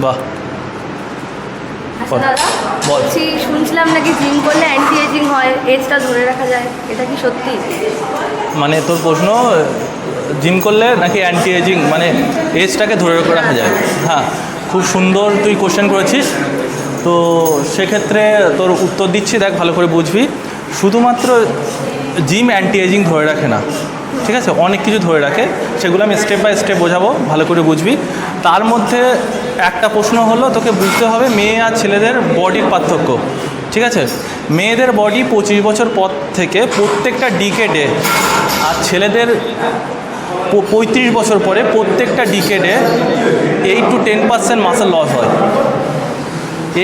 বাহ। আচ্ছা দাদা, বল। বলছি শুনছিলাম নাকি জিম করলে অ্যান্টি এজিং হয়, এজটা ধরে রাখা যায়, এটা কি সত্যি? মানে তোর প্রশ্ন, জিম করলে নাকি অ্যান্টি এজিং মানে এজটাকে ধরে রাখা যায়? হ্যাঁ, খুব সুন্দর তুই কোশ্চেন করেছিস। তো সেক্ষেত্রে তোর উত্তর দিচ্ছি, দেখ ভালো করে বুঝবি। শুধুমাত্র জিম অ্যান্টি এজিং ধরে রাখে না, ঠিক আছে, অনেক কিছু ধরে রাখে, সেগুলো আমি স্টেপ বাই স্টেপ বোঝাবো, ভালো করে বুঝবি। তার মধ্যে একটা প্রশ্ন হলো, তোকে বুঝতে হবে মেয়ে আর ছেলেদের বডির পার্থক্য, ঠিক আছে? মেয়েদের বডি 25 বছর পর থেকে প্রত্যেকটা ডিকেডে, আর ছেলেদের 35 বছর পরে প্রত্যেকটা ডিকেডে 8 to 10% মাসেল লস হয়।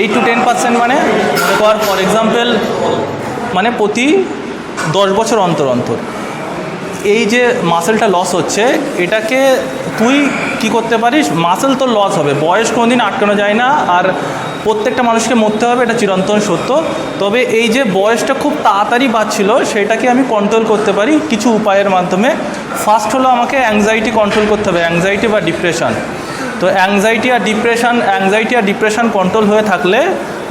8 to 10% মানে মনে কর, ফর এক্সাম্পল, মানে প্রতি 10 বছর অন্তর অন্তর এই যে মাসেলটা লস হচ্ছে, এটাকে তুই কি করতে পারিস? মাসেল তো লস হবে, বয়স কোনোদিন আটকানো যায় না, আর প্রত্যেকটা মানুষকে মরতে হবে, এটা চিরন্তন সত্য। তবে এই যে বয়সটা খুব তাড়াতাড়ি বাড়ছিল, সেটাকে আমি কন্ট্রোল করতে পারি কিছু উপায়ের মাধ্যমে। ফার্স্ট হলো, আমাকে অ্যাংজাইটি কন্ট্রোল করতে হবে, অ্যাংজাইটি বা ডিপ্রেশন। তো অ্যাংজাইটি আর ডিপ্রেশন কন্ট্রোল হয়ে থাকলে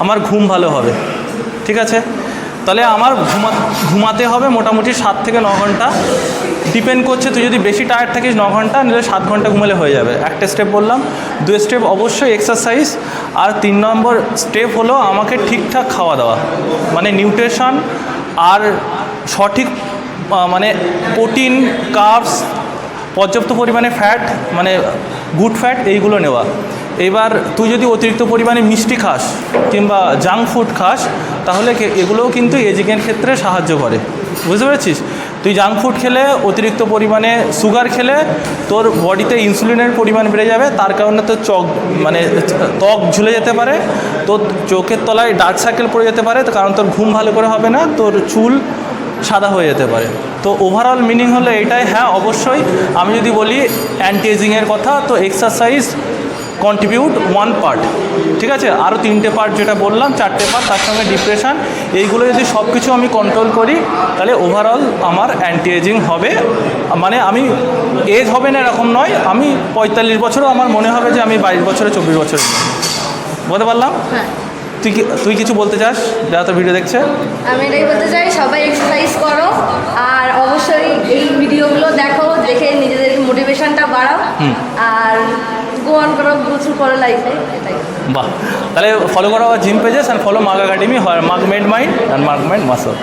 আমার ঘুম ভালো হবে, ঠিক আছে? তাহলে আমার ঘুমাতে হবে মোটামুটি 7 থেকে 9 ঘন্টা, ডিপেন্ড করছে, তুই যদি বেশি টায়ার্ড থাকিস 9 ঘন্টা, নিলে 7 ঘন্টা ঘুমালে হয়ে যাবে। একটা স্টেপ বললাম। 2 স্টেপ অবশ্যই এক্সারসাইজ। আর 3 নম্বর স্টেপ হলো আমাকে ঠিকঠাক খাওয়া দাওয়া, মানে নিউট্রিশন আর সঠিক মানে প্রোটিন, কার্বস, পর্যাপ্ত পরিমাণে ফ্যাট, মানে গুড ফ্যাট, এইগুলো নেওয়া। এবার তুই যদি অতিরিক্ত পরিমাণে মিষ্টি খাস কিংবা জাঙ্ক ফুড খাস, তাহলে এগুলোও কিন্তু এজিংয়ের ক্ষেত্রে সাহায্য করে, বুঝতে পেরেছিস? তুই জাঙ্ক ফুড খেলে, অতিরিক্ত পরিমাণে সুগার খেলে তোর বডিতে ইনসুলিনের পরিমাণ বেড়ে যাবে, তার কারণে তোর মানে ত্বক ঝুলে যেতে পারে, তোর চোখের তলায় ডার্ক সার্কেল পড়ে যেতে পারে, কারণ তোর ঘুম ভালো করে হবে না, তোর চুল সাদা হয়ে যেতে পারে। তো ওভারঅল মিনিং হলো এটাই। হ্যাঁ, অবশ্যই আমি যদি বলি অ্যান্টি এজিংয়ের কথা, তো এক্সারসাইজ কন্ট্রিবিউট 1 পার্ট, ঠিক আছে? আরও 3টে পার্ট যেটা বললাম, 4টে পার্ট, তার সঙ্গে ডিপ্রেশন, এইগুলো যদি সব কিছু আমি কন্ট্রোল করি, তাহলে ওভারঅল আমার অ্যান্টি এজিং হবে। মানে আমি এজ হবে না এরকম নয়, আমি 45 বছরও আমার মনে হবে যে আমি 22 বছরে 24 বছরে। বলতে পারলাম? হ্যাঁ। তুই কিছু বলতে চাস যারা তো ভিডিও দেখছে? আমি এটাই বলতে চাই, সবাই এক্সারসাইজ করো, আর অবশ্যই এই ভিডিওগুলো দেখো, দেখে নিজেদের মোটিভেশনটা বাড়াও, আর গো অন করো, প্রচুর করো লাইফে, এটাই। বাহ, তাহলে ফলো করো জিম পেজেস অ্যান্ড ফলো মাগ একাডেমি, মাগ মেড মাইন্ড অ্যান্ড মাগ মাইন্ড মাসল।